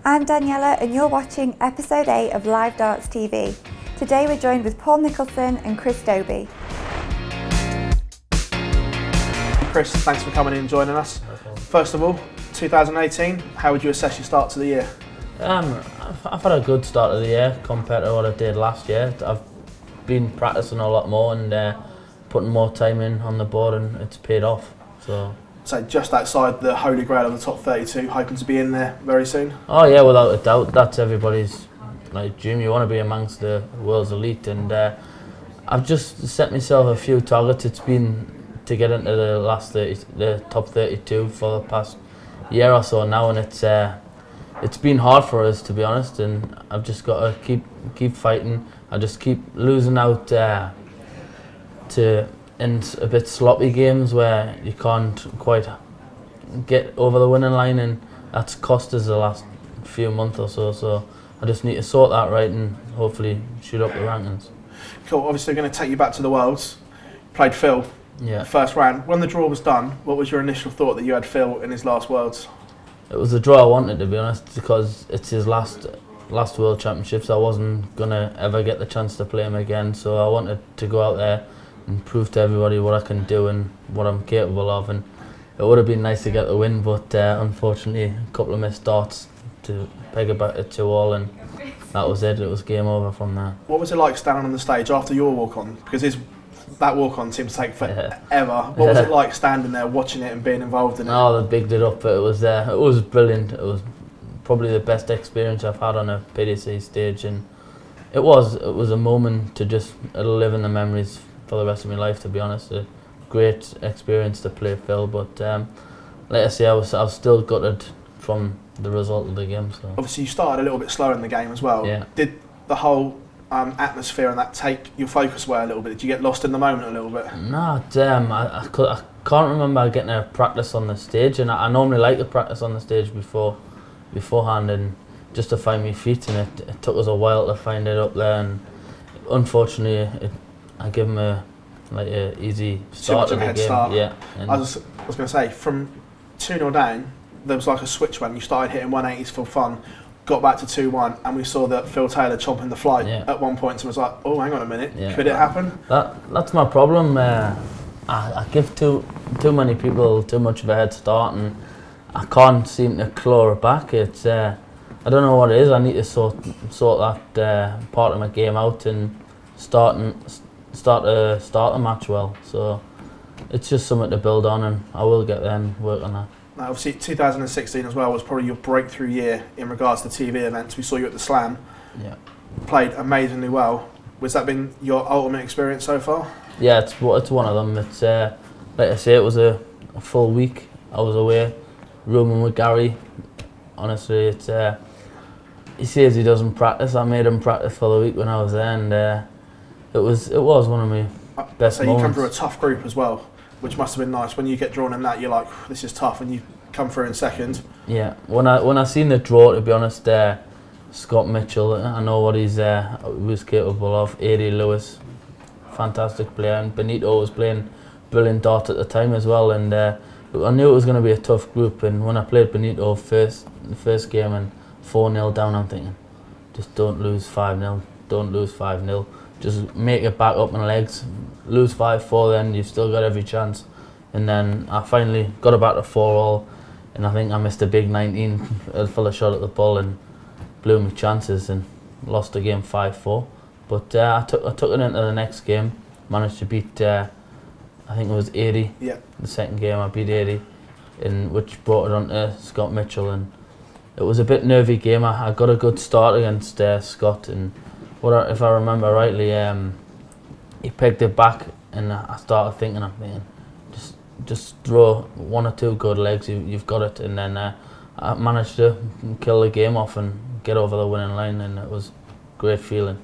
I'm Daniella and you're watching episode 8 of Live Darts TV. Today we're joined with Paul Nicholson and Chris Dobey. Chris, thanks for coming in and joining us. First of all, 2018, how would you assess your start to the year? I've had a good start of the year compared to what I did last year. I've been practicing a lot more and putting more time in on the board, and it's paid off. So just outside the holy grail of the top 32, hoping to be in there very soon? Oh yeah, without a doubt. That's everybody's dream. You want to be amongst the world's elite, and I've just set myself a few targets. It's been to get into the top 32 for the past year or so now, and it's been hard for us, to be honest, and I've just got to keep fighting. I just keep losing out in a bit sloppy games where you can't quite get over the winning line, and that's cost us the last few months or so. So I just need to sort that right and hopefully shoot up the rankings. Cool. Obviously, going to take you back to the Worlds. Played Phill. Yeah. First round. When the draw was done, what was your initial thought that you had Phill in his last Worlds? It was the draw I wanted, to be honest, because it's his last World Championships. I wasn't gonna ever get the chance to play him again, so I wanted to go out there and prove to everybody what I can do and what I'm capable of. And it would have been nice to get the win, but unfortunately, a couple of missed darts to peg it back at 2-all, and that was it. It was game over from there. What was it like standing on the stage after your walk-on? Because that walk-on seemed to take forever. What was it like standing there, watching it and being involved in it? Oh, they bigged it up. It was brilliant. It was probably the best experience I've had on a PDC stage, and it was a moment to just it'll live in the memories for the rest of my life, to be honest. A great experience to play Phill, but like I say, I was still gutted from the result of the game. So obviously you started a little bit slower in the game as well. Yeah. Did the whole atmosphere and that take your focus away a little bit? Did you get lost in the moment a little bit? No, I can't remember getting a practice on the stage, and I normally like to practice on the stage beforehand, and just to find my feet, and it took us a while to find it up there, and unfortunately I give him a easy start to the game. Start. Yeah. I was going to say, from 2-0 down, there was like a switch when you started hitting 180s for fun, got back to 2-1, and we saw that Phill Taylor chomping the flight at one point, and was like, oh, hang on a minute, could it happen? That's my problem. I give too many people too much of a head start, and I can't seem to claw it back. It's I don't know what it is. I need to sort that part of my game out and start the match well. So it's just something to build on, and I will get there and work on that. Now, obviously 2016 as well was probably your breakthrough year in regards to TV events. We saw you at the Slam. Yeah. Played amazingly well. Was that been your ultimate experience so far? Yeah, it's one of them. It's like I say, it was a full week. I was away, rooming with Gary. Honestly, it's he says he doesn't practice. I made him practice for the week when I was there, and it was one of my best so moments. You come through a tough group as well, which must have been nice. When you get drawn in that, you're like, this is tough, and you come through in second. Yeah, when I seen the draw, to be honest, Scott Mitchell, I know what he was capable of. A.D. Lewis, fantastic player, and Benito was playing brilliant dart at the time as well, and I knew it was going to be a tough group. And when I played Benito the first game and 4-0 down, I'm thinking, just don't lose 5-0, don't lose 5-0, just make it back up in legs. Lose 5-4, then you've still got every chance. And then I finally got it back to 4-all, and I think I missed a big 19 full of shot at the ball and blew my chances and lost the game 5-4. But I took it into the next game, managed to beat I think it was 80. Yeah. The second game I beat 80, which brought it on to Scott Mitchell, and it was a bit nervy game. I got a good start against Scott, and if I remember rightly, he pegged it back, and I started thinking, man, just throw one or two good legs, you've got it. And then I managed to kill the game off and get over the winning line, and it was a great feeling.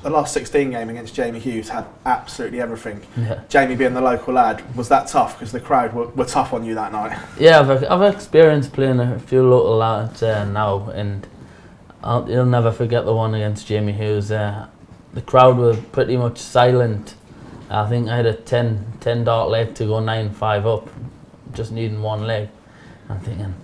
The last 16 game against Jamie Hughes had absolutely everything. Yeah. Jamie being the local lad, was that tough? Because the crowd were tough on you that night. Yeah, I've experienced playing a few local lads now, and you'll never forget the one against Jamie Hughes. The crowd were pretty much silent. I think I had a 10 dart leg to go 9-5 up, just needing one leg. I'm thinking,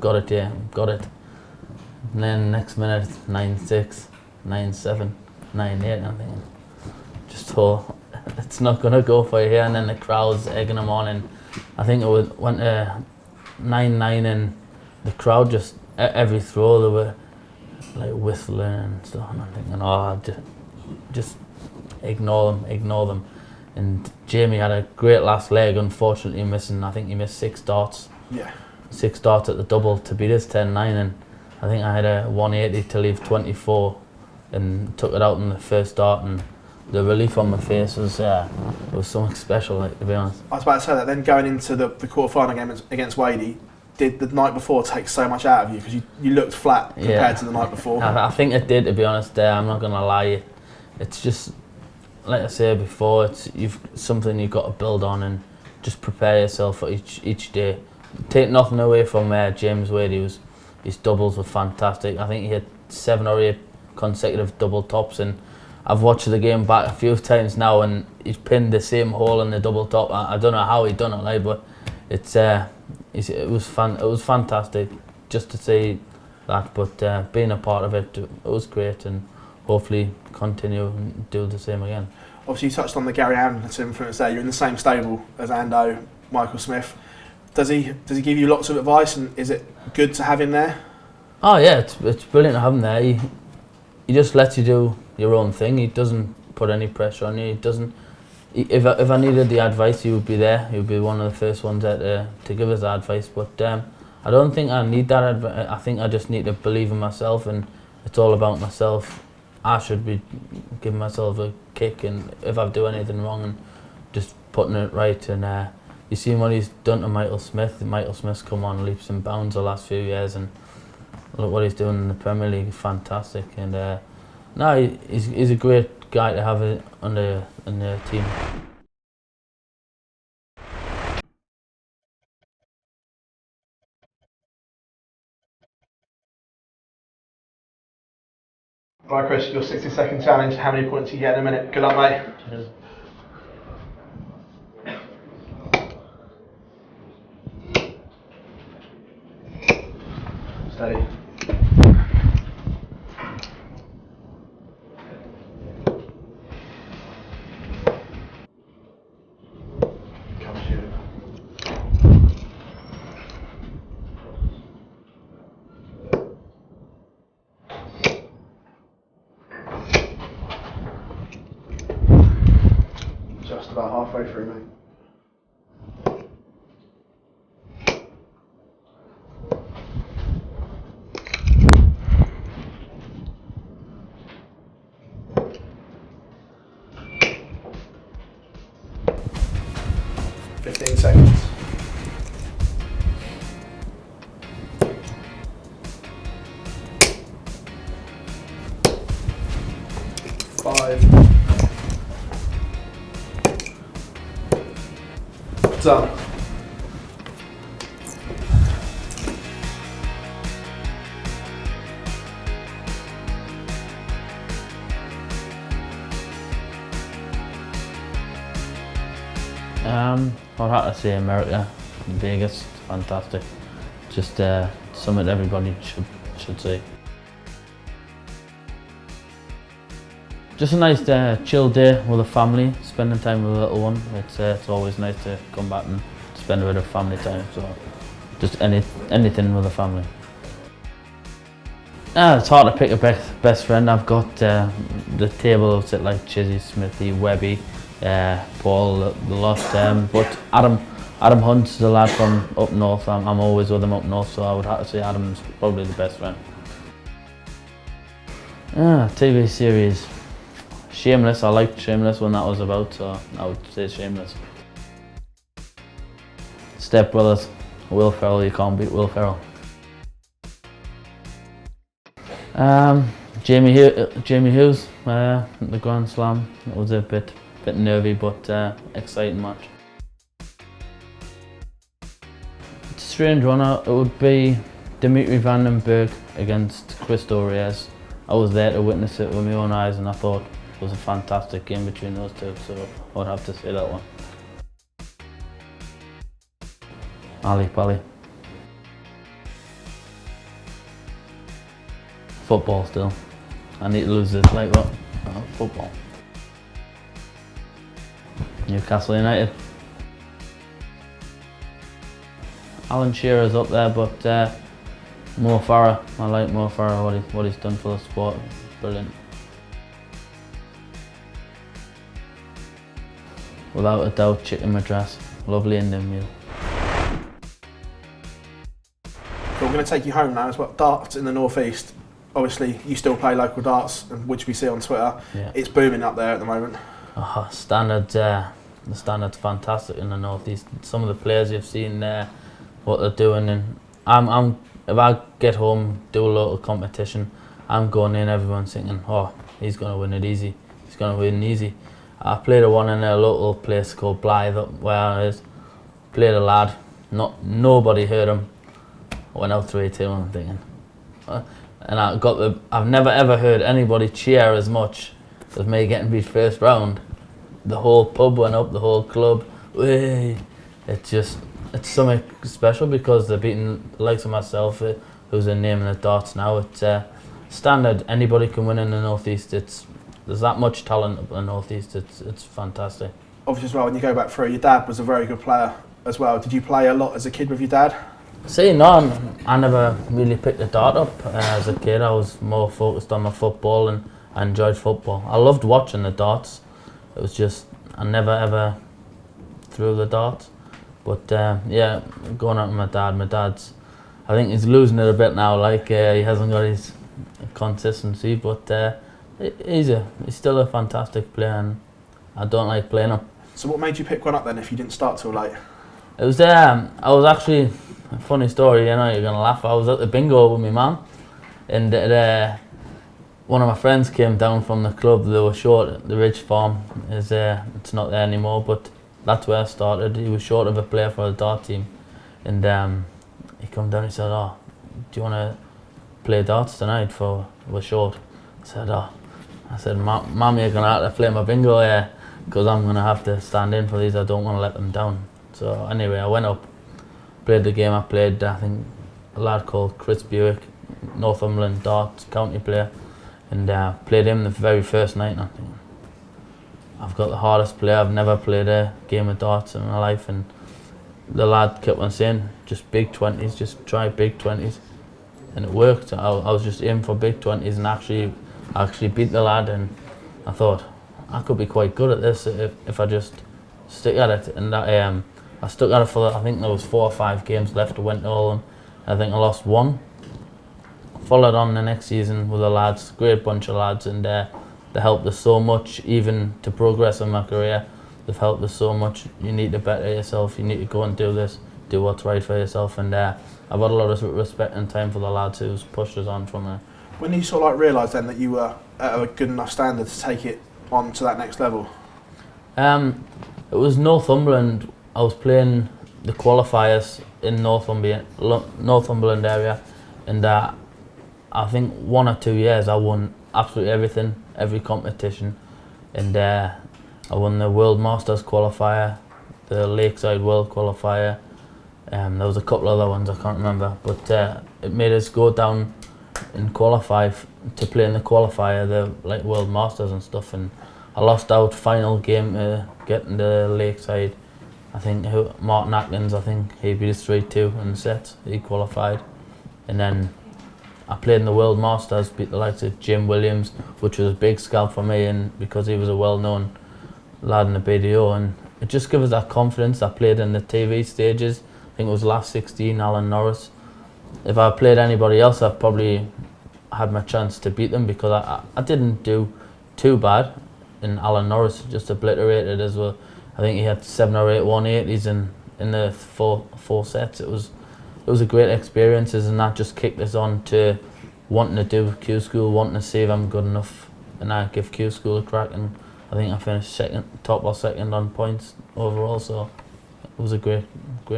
got it, yeah, got it. And then next minute, 9-6, 9-7, 9-8. I'm thinking, just it's not going to go for you here. And then the crowd's egging them on. And I think went to 9-9, and the crowd just, every throw, they were like whistling and stuff. And I'm thinking, oh, just ignore them. And Jamie had a great last leg, unfortunately missing, I think he missed 6 darts. Yeah. 6 darts at the double to beat us 10-9, and I think I had a 180 to leave 24 and took it out in the first dart, and the relief on my face was something special, like, to be honest. I was about to say that, then going into the quarter-final game against Wadey, did the night before take so much out of you because you looked flat compared to the night before? I think it did, to be honest. I'm not going to lie. It's just, like I said before, it's something you've got to build on and just prepare yourself for each day. Take nothing away from James Wade. His doubles were fantastic. I think he had 7 or 8 consecutive double tops, and I've watched the game back a few times now, and he's pinned the same hole in the double top. I don't know how he done it, like, but it was fantastic just to see that. But being a part of it was great, and hopefully continue and do the same again. Obviously, you touched on the Gary Anderson influence there. You're in the same stable as Ando, Michael Smith. Does he give you lots of advice, and is it good to have him there? Oh yeah, it's brilliant to have him there. He just lets you do your own thing. He doesn't put any pressure on you. He doesn't. If I needed the advice, he would be there. He would be one of the first ones to give us advice. But I don't think I need that advice. I think I just need to believe in myself, and it's all about myself. I should be giving myself a kick, and if I do anything wrong, and just putting it right. And you seen what he's done to Michael Smith. Michael Smith's come on leaps and bounds the last few years, and look what he's doing in the Premier League. Is fantastic. And no, he's a great guy to have in the team. Right, Chris, your 60-second challenge. How many points you get in a minute? Good luck, mate. Cheers. Steady. Come shoot. Just about halfway through, mate. Seconds. 5. Done. I'd have to say America, Vegas, fantastic. Just something everybody should see. Just a nice chill day with the family, spending time with the little one. It's always nice to come back and spend a bit of family time. So just anything with the family. It's hard to pick a best friend. I've got the table of it like Chizzy, Smithy, Webby, Paul, the lot. But Adam Hunt's the lad from up north. I'm always with him up north, so I would have to say Adam's probably the best friend. TV series. Shameless. I liked Shameless when that was about, so I would say Shameless. Step Brothers. Will Ferrell. You can't beat Will Ferrell. Jamie Hughes, the Grand Slam. It was a bit nervy, but exciting match. It's a strange one. It would be Dimitri Van den Berg against Cristo Reyes. I was there to witness it with my own eyes, and I thought it was a fantastic game between those two, so I would have to say that one. Ali Pali. Football still. I need to lose this. Like what? Oh, football. Newcastle United. Alan Shearer's up there, but Mo Farah. I like Mo Farah, what he's done for the sport. Brilliant. Without a doubt, chicken madras. Lovely Indian meal. So we're going to take you home now as well. Darts in the northeast. Obviously, you still play local darts, which we see on Twitter. Yeah. It's booming up there at the moment. Oh, the standard's fantastic in the northeast. Some of the players you've seen there, what they're doing, and if I get home, do a local competition, I'm going in, everyone's thinking, oh, he's going to win it easy. He's going to win easy. I played one in a local place called Blythe, up where it is. Played a lad, nobody heard him. I went out 3-2 and I'm thinking, and I've never ever heard anybody cheer as much as me getting beat first round. The whole pub went up, the whole club. Way. It's something special because they're beating the likes of myself, who's a name in the darts now. It's standard. Anybody can win in the northeast. There's that much talent up in the northeast. It's fantastic. Obviously, as well, when you go back through, your dad was a very good player as well. Did you play a lot as a kid with your dad? See, no, I never really picked the dart up as a kid. I was more focused on my football, and I enjoyed football. I loved watching the darts. It was just, I never ever threw the darts. But yeah, going out with my dad's, I think he's losing it a bit now, like he hasn't got his consistency, but he's still a fantastic player, and I don't like playing him. So what made you pick one up then if you didn't start till late? It was I was actually, a funny story, you know, you're going to laugh. I was at the bingo with my mum, and one of my friends came down from the club. They were short. The Ridge Farm it's not there anymore, but that's where I started. He was short of a player for the dart team, and he come down and he said, oh, do you want to play darts tonight we're short? I said, Mum, you're going to have to play my bingo here, because I'm going to have to stand in for these. I don't want to let them down. So anyway, I went up, played the game. I played, I think, a lad called Chris Buick, Northumberland darts county player, and played him the very first night. And I think, I've got the hardest player. I've never played a game of darts in my life, and the lad kept on saying, just big 20s, just try big 20s, and it worked. I was just aiming for big 20s, and actually beat the lad, and I thought I could be quite good at this if I just stick at it. And I stuck at it for, I think there was 4 or 5 games left. I went to all of them. I think I lost one. Followed on the next season with the lads, great bunch of lads, and they helped us so much, even to progress in my career. They've helped us so much. You need to better yourself. You need to go and do this, do what's right for yourself. And I've got a lot of respect and time for the lads who's pushed us on from there. When did you sort of like realise then that you were at a good enough standard to take it on to that next level? It was Northumberland. I was playing the qualifiers in Northumberland area, and I think 1 or 2 years I won absolutely everything, every competition, and I won the World Masters qualifier, the Lakeside World qualifier. There was a couple other ones I can't remember, but it made us go down and qualify to play in the qualifier, the like World Masters and stuff, and I lost out final game to get in the Lakeside. I think Martin Atkins, I think he beat us 3-2 in the sets. He qualified, and then I played in the World Masters, beat the likes of Jim Williams, which was a big scalp for me, and because he was a well-known lad in the BDO, and it just gave us that confidence. I played in the TV stages. I think it was last 16, Alan Norris. If I played anybody else, I probably had my chance to beat them, because I didn't do too bad, and Alan Norris just obliterated as well. I think he had 7 or 8 180s in the four sets. It was a great experience, and that just kicked us on to wanting to do Q School, wanting to see if I'm good enough, and I give Q School a crack, and I think I finished top or second on points overall, so it was a great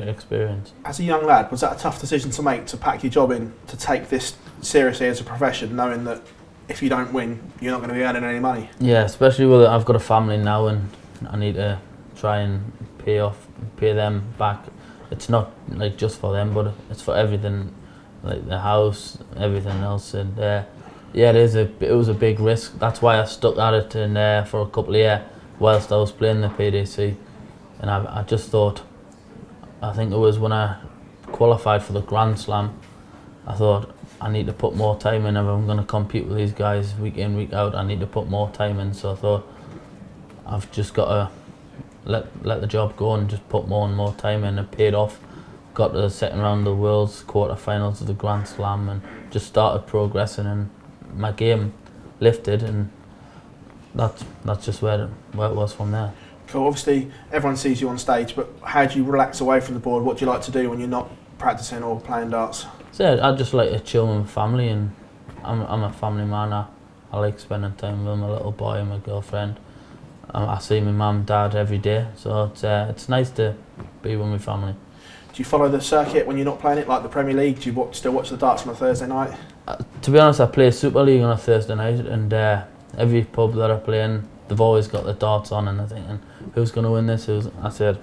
experience. As a young lad, was that a tough decision to make, to pack your job in, to take this seriously as a profession, knowing that if you don't win, you're not going to be earning any money? Yeah, especially with I've got a family now, and I need to try and pay them back. It's not like just for them, but it's for everything, like the house, everything else, and Yeah, it was a big risk. That's why I stuck at it for a couple of years whilst I was playing the PDC. And I just thought, I think it was when I qualified for the Grand Slam, I thought I need to put more time in. If I'm going to compete with these guys week in, week out, I need to put more time in. So I thought I've just got to let the job go and just put more and more time in. It paid off. Got to the second round of the World's quarterfinals of the Grand Slam and just started progressing, and my game lifted, and that's just where it was from there. Cool. Obviously, everyone sees you on stage, but how do you relax away from the board? What do you like to do when you're not practicing or playing darts? So I just like to chill with my family, and I'm a family man. I like spending time with my little boy and my girlfriend. I see my mum, dad every day, so it's nice to be with my family. Do you follow the circuit when you're not playing it, like the Premier League? Do you still watch the darts on a Thursday night? To be honest, I play Super League on a Thursday night, and every pub that I play in, they've always got the darts on, and they're thinking, who's going to win this? I said,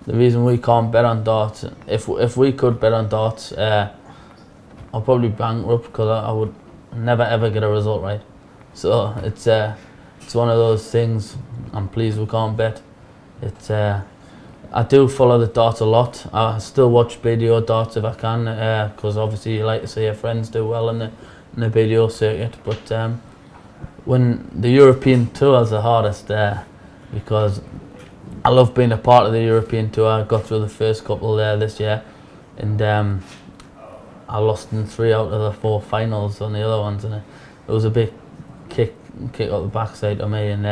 the reason we can't bet on darts, if we could bet on darts, I'll probably bankrupt, because I would never ever get a result right. So it's one of those things. I'm pleased we can't bet. I do follow the darts a lot. I still watch BDO darts if I can, because obviously you like to see your friends do well in the BDO circuit. But when the European tour is the hardest, because I love being a part of the European tour. I got through the first couple there this year, and I lost in 3 out of the 4 finals on the other ones, and it was a big kick up the backside of me. And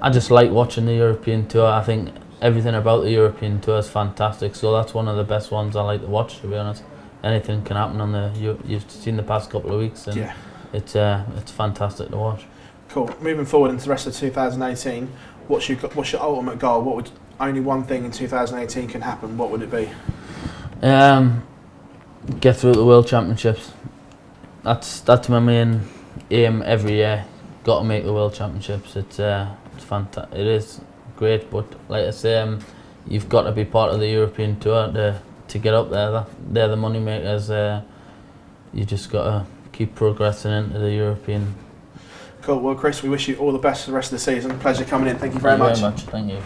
I just like watching the European tour. I think everything about the European tour is fantastic, so that's one of the best ones I like to watch, to be honest. Anything can happen on you've seen the past couple of weeks, and yeah, it's fantastic to watch. Cool. Moving forward into the rest of 2018, what's your ultimate goal? Only one thing in 2018 can happen, what would it be? Get through the World Championships. That's my main aim every year. Got to make the World Championships. It's fantastic. It is great, but like I say, you've got to be part of the European tour to get up there. They're the money makers. You just got to keep progressing into the European. Cool. Well, Chris, we wish you all the best for the rest of the season. Pleasure coming in. Thank you very much. Thank you.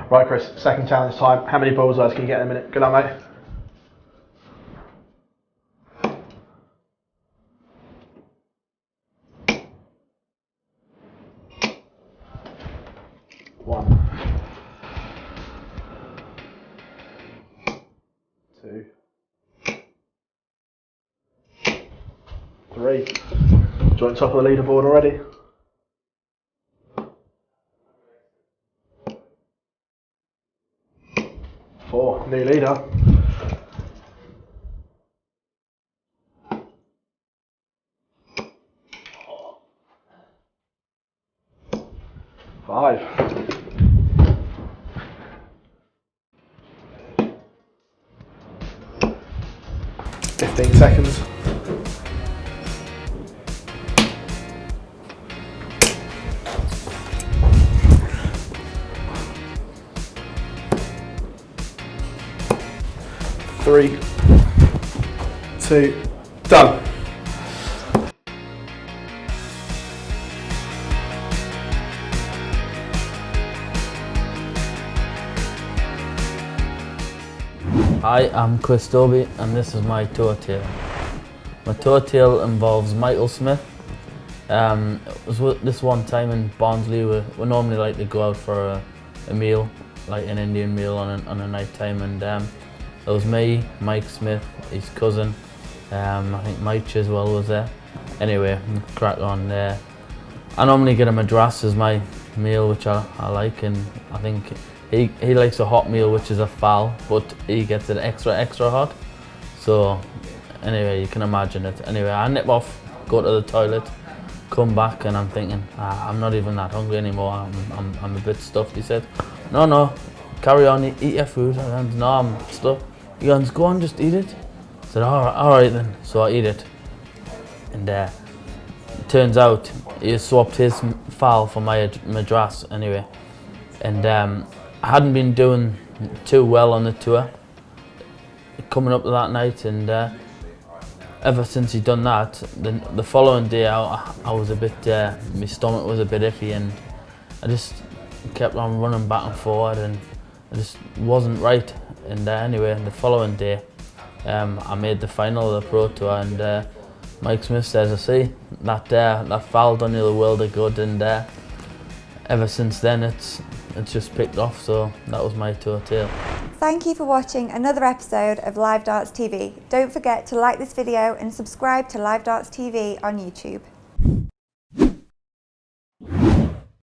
Right, Chris, second challenge time. How many bullseyes can you get in a minute? Good luck, mate. One. 2. 3. Joint top of the leaderboard already. 4, new leader. 5. 15 seconds. 3, 2, done. Hi, I'm Chris Dobey, and this is my tour tale. My tour tale involves Michael Smith. It was this one time in Barnsley. We normally like to go out for a meal, like an Indian meal on a night time, and it was me, Mike Smith, his cousin. I think Mike Chiswell was there. Anyway, crack on. I normally get a madras as my meal, which I like, and I think he likes a hot meal, which is a fowl, but he gets it extra hot. So anyway, you can imagine it. Anyway, I nip off, go to the toilet, come back, and I'm thinking, I'm not even that hungry anymore. I'm a bit stuffed. He said, no, carry on, eat your food. I went, no, I'm stuffed. He goes, go on, just eat it. I said, all right then. So I eat it, and it turns out he swapped his foul for my Madras anyway, and I hadn't been doing too well on the tour coming up to that night, and ever since he'd done that, the following day I was a bit, my stomach was a bit iffy, and I just kept on running back and forward, and I just wasn't right. And anyway, the following day I made the final of the Pro Tour, and Mike Smith says, I see, that foul done you the world of good, and ever since then it's just picked off, so that was my tour tale. Thank you for watching another episode of Live Darts TV. Don't forget to like this video and subscribe to Live Darts TV on YouTube.